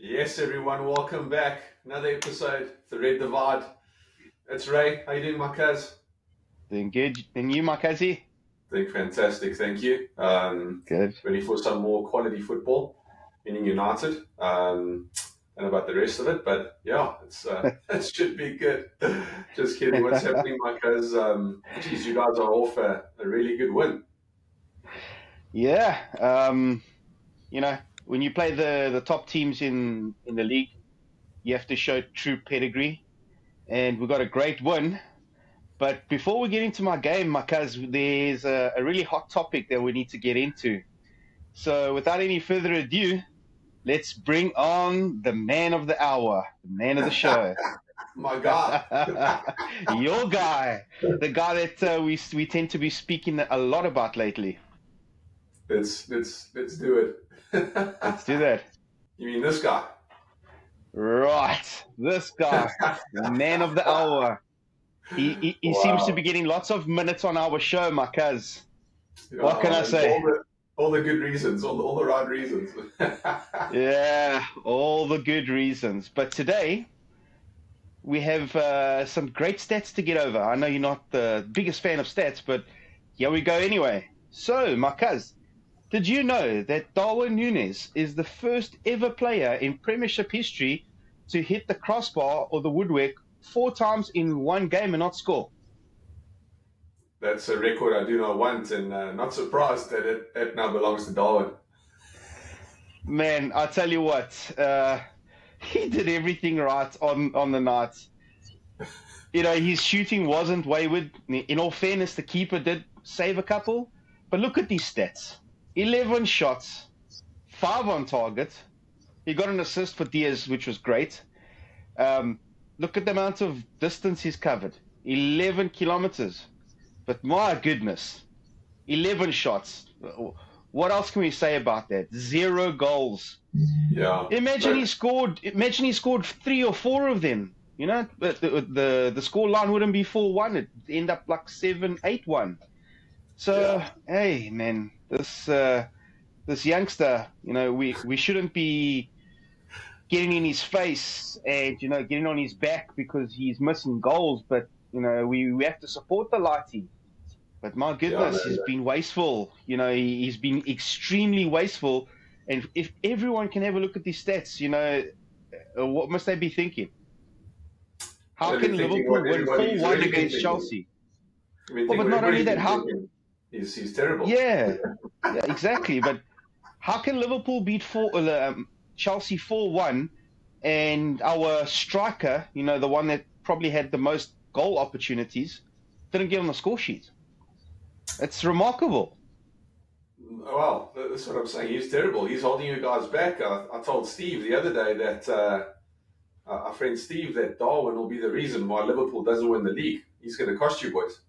Yes, everyone, welcome back. Another episode, The Red Divide. It's Ray. How you doing, my cuz? Doing good. And you, Makazi? Doing fantastic, thank you. Good. Ready for some more quality football, meaning United. And about the rest of it, but yeah, it should be good. Just kidding. What's happening, my cuz? Geez, you guys are off a really good win. Yeah. You know, when you play the top teams in the league, you have to show true pedigree. And we got a great win. But before we get into my game, Makaz, there's a really hot topic that we need to get into. So without any further ado, let's bring on the man of the hour, the man of the show. My God. Your guy, the guy that we tend to be speaking a lot about lately. Let's do it. Let's do that. You mean this guy? Right, this guy, the man of the hour. He Wow. seems to be getting lots of minutes on our show, my cuz. What can I say? All the good reasons, all the right reasons. Yeah, all the good reasons. But today, we have some great stats to get over. I know you're not the biggest fan of stats, but here we go anyway. So, my cuz, did you know that Darwin Núñez is the first ever player in Premiership history to hit the crossbar or the woodwork 4 times in one game and not score? That's a record I do not want, and not surprised that it now belongs to Darwin. Man, I tell you what, he did everything right on the night. You know, his shooting wasn't wayward. In all fairness, the keeper did save a couple. But look at these stats. 11 shots, 5 on target. He got an assist for Diaz, which was great. Look at the amount of distance he's covered. 11 kilometers. But my goodness, 11 shots. What else can we say about that? 0 goals. Yeah. Imagine he scored 3 or 4 of them. You know, the score line wouldn't be 4-1. It'd end up like 7-8-1. So, yeah. Hey, man, this youngster, you know, we shouldn't be getting in his face and, you know, getting on his back because he's missing goals. But, you know, we have to support the lighty. But my goodness, he's been wasteful. You know, he's been extremely wasteful. And if everyone can have a look at these stats, you know, what must they be thinking? How can Liverpool win 4-1 against Chelsea? Well, but not only that, how... He's terrible. Yeah, exactly. But how can Liverpool beat Chelsea 4-1 and our striker, you know, the one that probably had the most goal opportunities, didn't get on the score sheet? It's remarkable. Well, that's what I'm saying. He's terrible. He's holding you guys back. I told Steve the other day that our friend Steve that Darwin will be the reason why Liverpool doesn't win the league. He's going to cost you boys.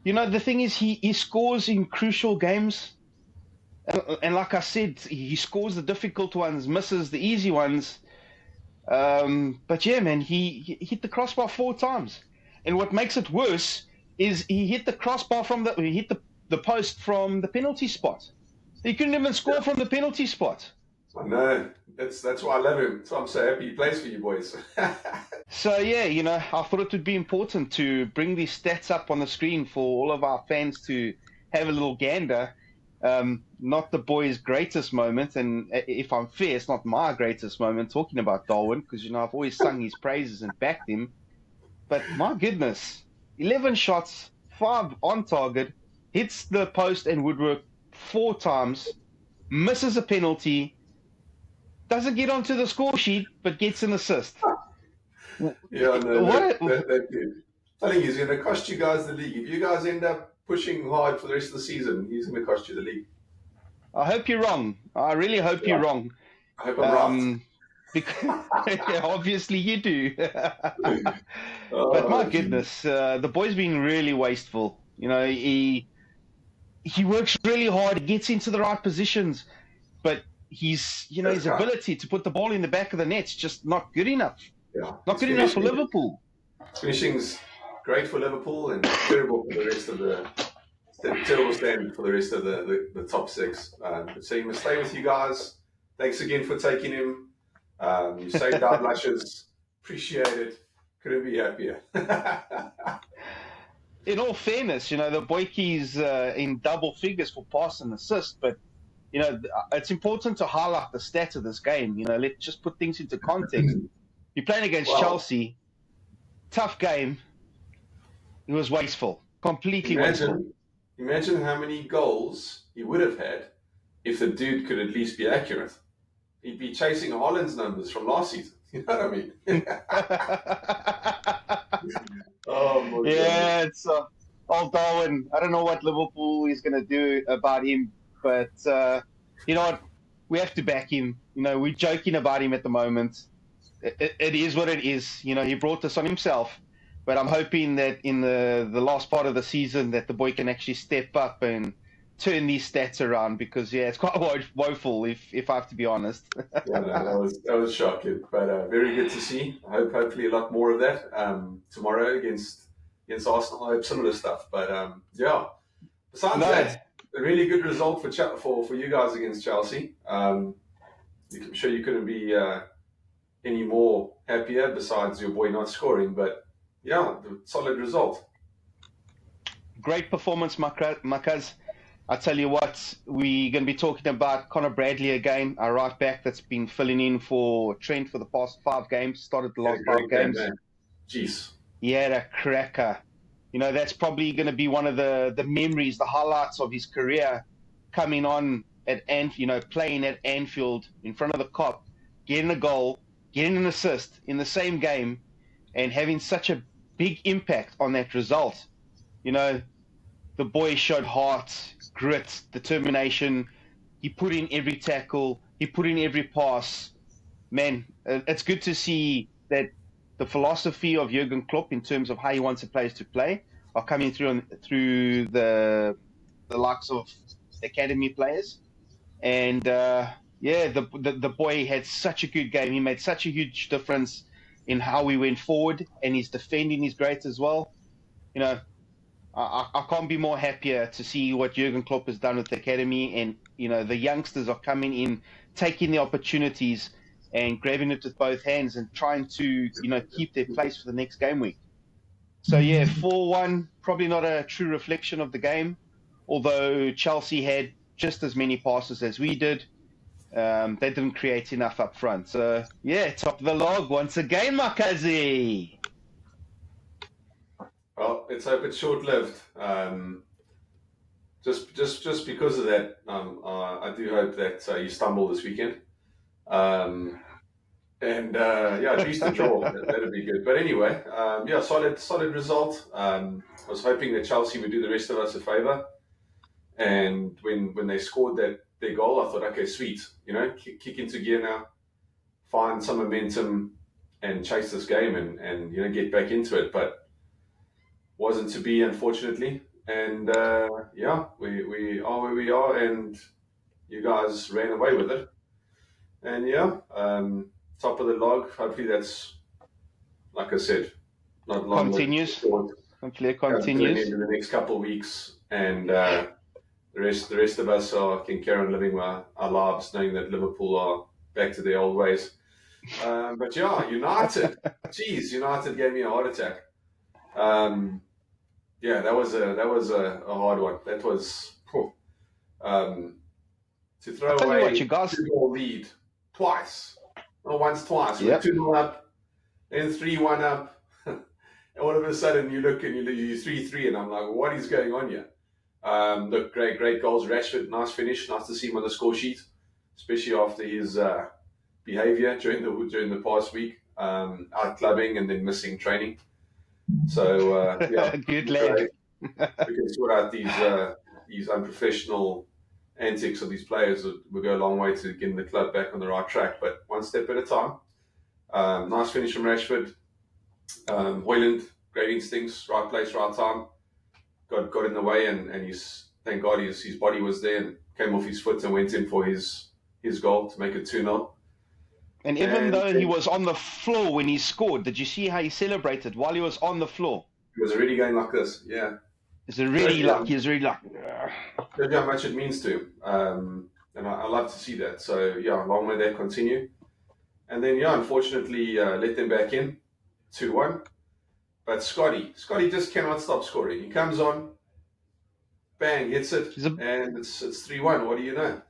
You know, the thing is, he scores in crucial games. And like I said, he scores the difficult ones, misses the easy ones. But yeah, man, he hit the crossbar 4 times. And what makes it worse is he hit the crossbar he hit the post from the penalty spot. He couldn't even score from the penalty spot. I know. That's why I love him. That's why I'm so happy he plays for you boys. So, yeah, you know, I thought it would be important to bring these stats up on the screen for all of our fans to have a little gander. Not the boy's greatest moment, and if I'm fair, it's not my greatest moment talking about Darwin, because, you know, I've always sung his praises and backed him. But my goodness, 11 shots, 5 on target, hits the post and woodwork 4 times, misses a penalty, doesn't get onto the score sheet, but gets an assist. Yeah, no, that dude. I think he's going to cost you guys the league. If you guys end up pushing hard for the rest of the season, he's going to cost you the league. I hope you're wrong. I really hope you're wrong. I hope I'm right. Because obviously you do. But my goodness, the boy's been really wasteful. You know, he works really hard. He gets into the right positions, but his ability to put the ball in the back of the net's just not good enough. Yeah, not good enough for Liverpool. Finishing's great for Liverpool and terrible for the rest of terrible standard for the rest of the top 6. So you must stay with you guys. thanks again for taking him. You saved our blushes. Appreciate it. Couldn't be happier. In all fairness, the Boyke's in double figures for pass and assist, but it's important to highlight the stats of this game. Let's just put things into context. You're playing against Chelsea, tough game. It was wasteful, completely wasteful. Imagine how many goals he would have had if the dude could at least be accurate. He'd be chasing Haaland's numbers from last season. You know what I mean? Oh my God. Yeah, it's old Darwin. I don't know what Liverpool is going to do about him, but you know what? We have to back him. We're joking about him at the moment. It is what it is. He brought this on himself, but I'm hoping that in the last part of the season that the boy can actually step up and turn these stats around, because it's quite woeful if I have to be honest. Yeah, no, that was shocking, but very good to see. Hopefully a lot more of that tomorrow against Arsenal. I hope similar stuff, but yeah. Besides that, a really good result for you guys against Chelsea. I'm sure you couldn't be any more happier. Besides your boy not scoring, but yeah, solid result. Great performance, Makaz. I tell you what, we're going to be talking about Connor Bradley again, our right back that's been filling in for Trent for the past 5 games, started the last 5 games. Jeez. Yeah, a cracker. That's probably going to be one of the memories, the highlights of his career, coming on at playing at Anfield in front of the Kop, getting a goal, getting an assist in the same game, and having such a big impact on that result. The boy showed heart, grit, determination. He put in every tackle. He put in every pass. Man, it's good to see that the philosophy of Jurgen Klopp in terms of how he wants the players to play are coming through the likes of academy players. And the boy had such a good game. He made such a huge difference in how we went forward, and his defending is great as well. I can't be more happier to see what Jurgen Klopp has done with the academy, and the youngsters are coming in, taking the opportunities and grabbing it with both hands and trying to keep their place for the next game week. So 4-1, probably not a true reflection of the game, although Chelsea had just as many passes as we did. They didn't create enough up front. So top of the log once again, Makazi. Well, let's hope it's short-lived. Just because of that, I do hope that you stumble this weekend. At least a draw. That'd be good. But anyway, solid result. I was hoping that Chelsea would do the rest of us a favour. And when they scored their goal, I thought, okay, sweet. Kick into gear now, find some momentum, and chase this game, and get back into it. But wasn't to be, unfortunately, and we are where we are, and you guys ran away with it, and top of the log. Hopefully that's, like I said, not long. Continues. Hopefully it continues in the next couple of weeks, and the rest of us can carry on living our lives, knowing that Liverpool are back to their old ways. But United, United gave me a heart attack. That was a hard one. That was to throw away a 2-goal lead twice. Not once, twice. Yep. 2-0 up, then 3-1 up. And all of a sudden you look and you lose 3-3, and I'm like, what is going on here? Look, great goals. Rashford, nice finish. Nice to see him on the score sheet, especially after his behaviour during the past week, out clubbing and then missing training. So good lad. We can sort out these unprofessional antics of these players. Will go a long way to getting the club back on the right track. But one step at a time. Nice finish from Rashford. Højlund, great instincts, right place, right time. Got in the way, and thank God his body was there and came off his foot and went in for his goal to make it 2-0. And even though he was on the floor when he scored, did you see how he celebrated while he was on the floor? He was already going like this, yeah. He's really like. Shows you how much it means to him. and I love to see that. So yeah, long may that continue. And then yeah, unfortunately, let them back in 2-1. But Scotty just cannot stop scoring. He comes on, bang, hits it, He's a and it's 3-1. What do you know?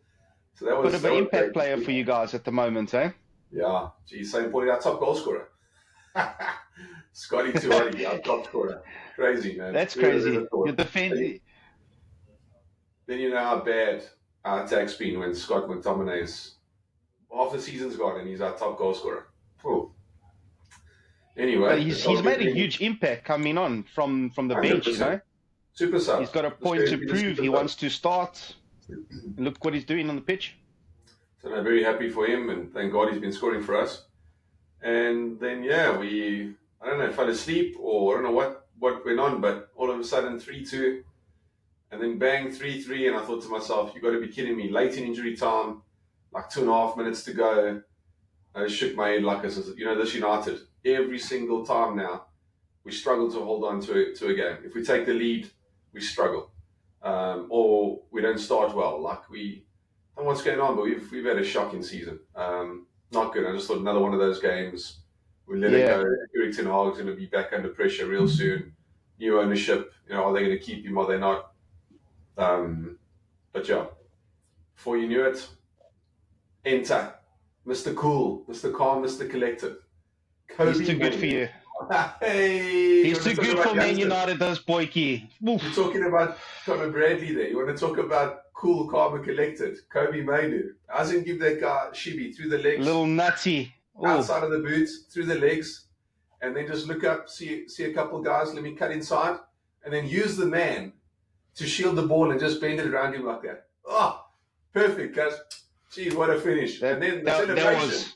So that bit was of an great impact to player see. for you guys at the moment, eh? Yeah, geez, same point, our top goal scorer. Scotty Tuati, our top scorer. Crazy, man. That's Who would have ever crazy. Your thought? defense. Then you know how bad our attack's been when Scott McTominay is half the season's gone and he's our top goal scorer. Oh. But Anyway, the he's top made a getting huge impact coming on from the bench, you 100%. know. Super He's sub. got a This point guy's to been a prove. super He sub. wants to start. And look what he's doing on the pitch. So I'm very happy for him and thank God he's been scoring for us. And then yeah, I don't know, fell asleep or I don't know what went on, but all of a sudden 3-2 and then bang 3-3 and I thought to myself, you gotta be kidding me. Late in injury time, like 2.5 minutes to go. I shook my head like I said, this United, every single time now, we struggle to hold on to a game. If we take the lead, we struggle. Or we don't start well. Like I don't know what's going on, but we've had a shocking season. Not good. I just thought another one of those games. We let it Yeah. go. Eric Ten Hag's going to be back under pressure real soon. New ownership. Are they going to keep him? Are they not? But yeah, before you knew it, enter Mr. Cool, Mr. Calm, Mr. Collected. He's Kobe too good for Manu. you. Hey, you He's want too to talk good about for Man youngsters? United, those boyki. You're talking about Conor Bradley there. You want to talk about cool, calm, and collected. Kobe Mainu. Doesn't give that guy Shibi through the legs, Little nutty. Ooh. outside of the boots, through the legs, and then just look up, see a couple guys, let me cut inside, and then use the man to shield the ball and just bend it around him like that. Oh, perfect, guys. Geez, what a finish. And then the celebration.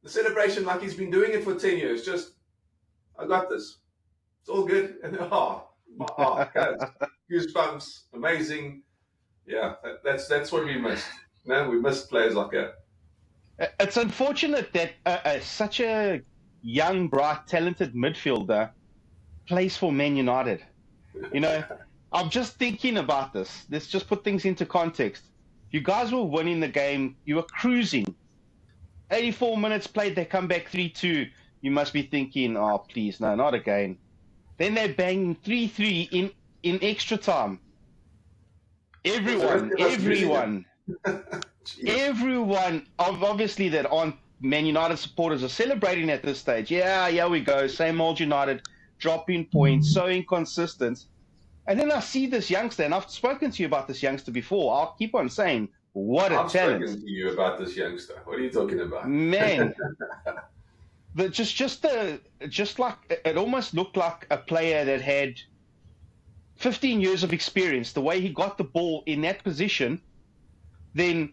The celebration like he's been doing it for 10 years. Just, I got this. It's all good. And guys, goosebumps, amazing. Yeah, that's what we missed. We missed players like that. It's unfortunate that such a young, bright, talented midfielder plays for Man United. I'm just thinking about this. Let's just put things into context. You guys were winning the game. You were cruising. 84 minutes played, they come back 3-2. You must be thinking, oh, please, no, not again. Then they bang 3-3 in extra time. Everyone, obviously that aren't Man United supporters are celebrating at this stage. Yeah, we go. Same old United, dropping points, so inconsistent. And then I see this youngster, and I've spoken to you about this youngster before. I'll keep on saying, what a talent. I've spoken to you about this youngster. What are you talking about? Man. But just like it almost looked like a player that had 15 years of experience. The way he got the ball in that position, then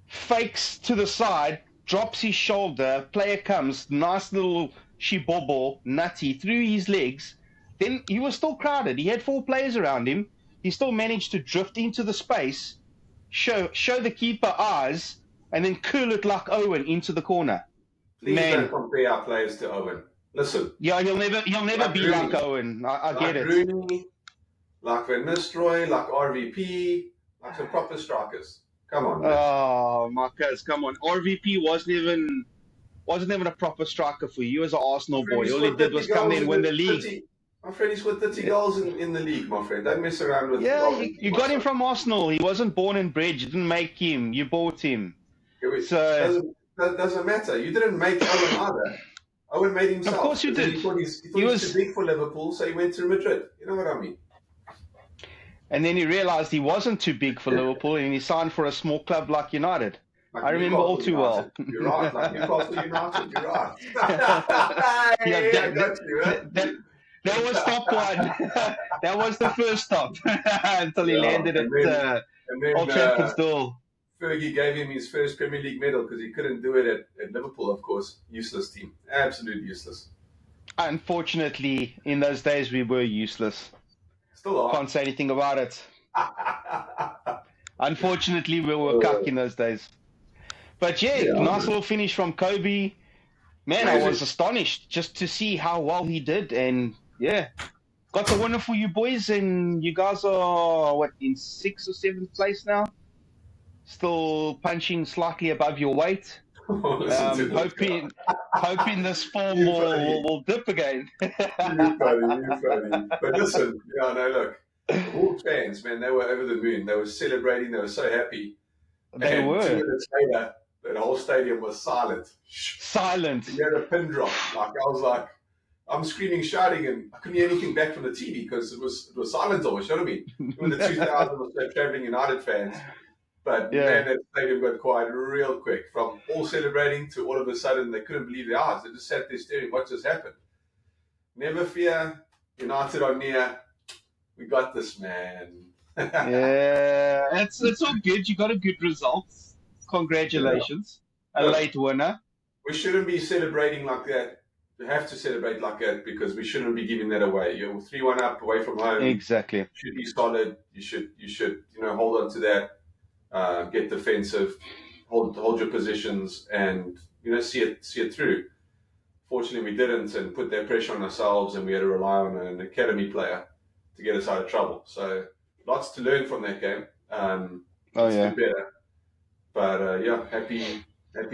fakes to the side, drops his shoulder, player comes, nice little shibobo, nutty, through his legs. Then he was still crowded. He had 4 players around him. He still managed to drift into the space, show the keeper eyes, and then curl it like Owen into the corner. Please don't compare our players to Owen. Listen. Yeah, he'll never like be Rooney. Like Owen. I get it. Rooney, like Van Nistelrooy, like RVP, like some proper strikers. Come on, man. Oh, Marcus, come on. RVP wasn't even a proper striker for you. He was an Arsenal boy. All he did was come in and win the league. My friend, he's with 30 goals in the league, my friend. Don't mess around with you got him from Arsenal. He wasn't born and bred. You didn't make him. You bought him. Doesn't matter. You didn't make Owen either. Owen made himself. Of course you did. He thought he was too big for Liverpool, so he went to Madrid. You know what I mean? And then he realised he wasn't too big for Liverpool, and he signed for a small club like United. I remember all too well. You're right, like Newcastle United. You're right. That was stop one. That was the first stop until he landed at Old Trafford's door. Fergie gave him his first Premier League medal because he couldn't do it at Liverpool, of course. Useless team. Absolute useless. Unfortunately, in those days, we were useless. Still are. Can't say anything about it. Unfortunately, we were cuck in those days. But nice little finish from Kobe. Man, I was astonished just to see how well he did. And got the winner for you boys. And you guys are, in 6th or 7th place now? still punching slightly above your weight. Listen to this guy. Hoping this form You funny. will dip again. You funny. You funny. But listen, yeah, no, look. The Hawks fans, man, they were over the moon. They were celebrating. They were so happy. They And two were minutes later, that whole stadium was silent. silent. You had a pin drop. Like I was like, I'm screaming, shouting, and I couldn't hear anything back from the TV because it was silent almost. You know what I mean? Even the 2,000 or so traveling United fans. But Yeah. man, that stadium got quiet real quick. From all celebrating to all of a sudden they couldn't believe their eyes. They just sat there staring. What just happened? Never fear, United are near. We got this, man. Yeah, it's all good. You got a good result. Congratulations. A Look, late winner. we shouldn't be celebrating like that. We have to celebrate like that because we shouldn't be giving that away. You're 3-1 up away from home. Exactly. You should be solid. You should hold on to that. Get defensive. Hold your positions and see it through. Fortunately, we didn't and put that pressure on ourselves, and we had to rely on an academy player to get us out of trouble. So lots to learn from that game. Oh yeah. Do better. But yeah, happy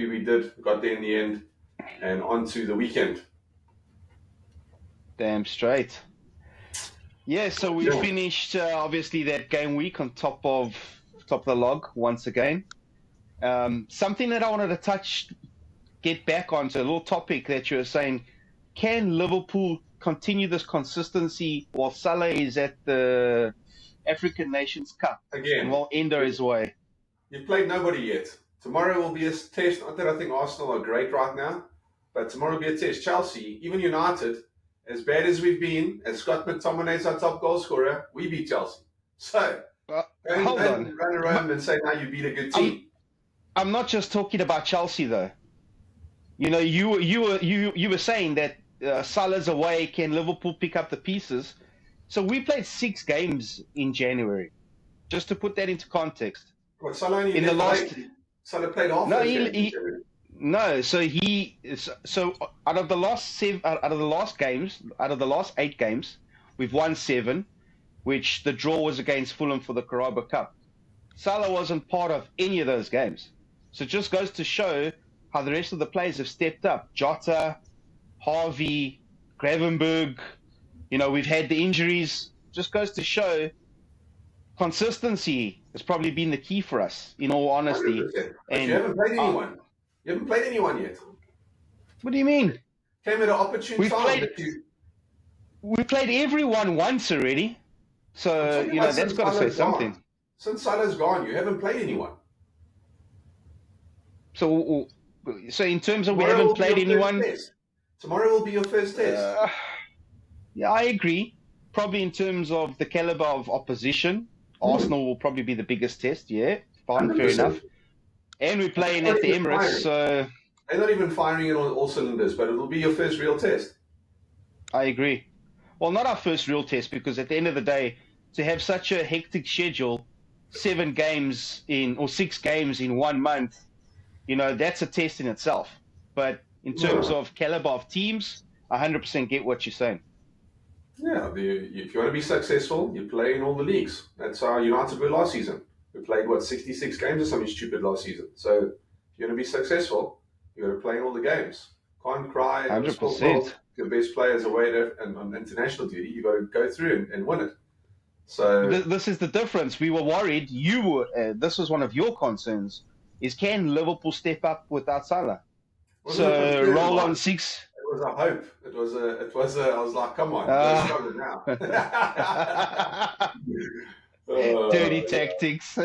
we did. We got there in the end, and on to the weekend. Damn straight. Yeah, so we finished obviously that game week on top of the log once again. Something that I wanted to get back onto, a little topic that you were saying, can Liverpool continue this consistency while Salah is at the African Nations Cup? Again, and while Endo is away. You've played nobody yet. Tomorrow will be a test. Not that I think Arsenal are great right now, but tomorrow will be a test. Chelsea, even United, as bad as we've been, as Scott McTominay's our top goal scorer, we beat Chelsea. So, hold on. Run around and say, now you beat a good team. I'm not just talking about Chelsea, though. You were saying that Salah's away, can Liverpool pick up the pieces? So we played 6 games in January, just to put that into context. What, Salah only in the last? Salah played half. No, so out of the last 8 games, we've won 7, which the draw was against Fulham for the Carabao Cup. Salah wasn't part of any of those games, so it just goes to show how the rest of the players have stepped up. Jota, Harvey, Gravenberg, we've had the injuries. Just goes to show consistency has probably been the key for us, in all honesty. And you haven't played anyone. You haven't played anyone yet. What do you mean? Came at an opportune time. We played everyone once already. So, that's got to say something. Since Salah's gone, you haven't played anyone. So in terms of we haven't played anyone... Tomorrow will be your first test. Yeah, I agree. Probably in terms of the caliber of opposition, Arsenal will probably be the biggest test. Yeah, fine, 100%. Fair enough. And we're playing at the Emirates, so... They're not even firing it on all cylinders, but it'll be your first real test. I agree. Well, not our first real test, because at the end of the day, to have such a hectic schedule, 6 games in 1 month, that's a test in itself. But in terms of caliber of teams, I 100% get what you're saying. Yeah, if you want to be successful, you play in all the leagues. That's how United were last season. We played, 66 games or something stupid last season. So if you want to be successful, you got to play in all the games. Can't cry. 100%. Your best players away on international duty. You got to go through and win it. So this is the difference. We were worried. This was one of your concerns. Is can Liverpool step up without Salah? So roll on 6. It was a hope. It was a. I was like, come on, let's go now. Dirty tactics.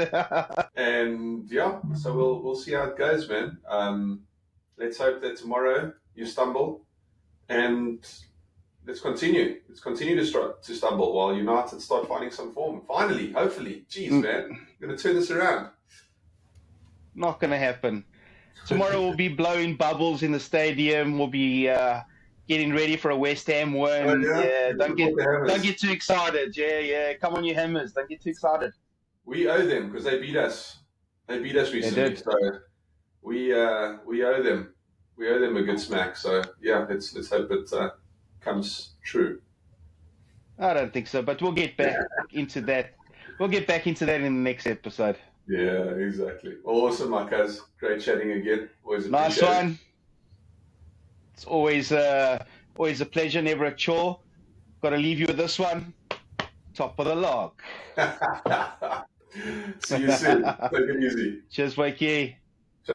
And yeah, so we'll see how it goes, man. Let's hope that tomorrow you stumble, and let's continue. Let's continue to stumble while United start finding some form. Finally, hopefully, jeez, man, we're gonna turn this around. Not gonna happen. Tomorrow we'll be blowing bubbles in the stadium. We'll be getting ready for a West Ham win. Don't get too excited. Yeah. Come on, you Hammers. Don't get too excited. We owe them because they beat us. They beat us recently. So we owe them. We owe them a good smack. So yeah, let's hope it comes true. I don't think so, but we'll get back into that. We'll get back into that in the next episode. Yeah, exactly. Awesome, Marcus. Great chatting again. Always Nice appreciate one. It's always a pleasure, never a chore. Got to leave you with this one. Top of the log. it. See you soon. Take it easy. Cheers, Wakey.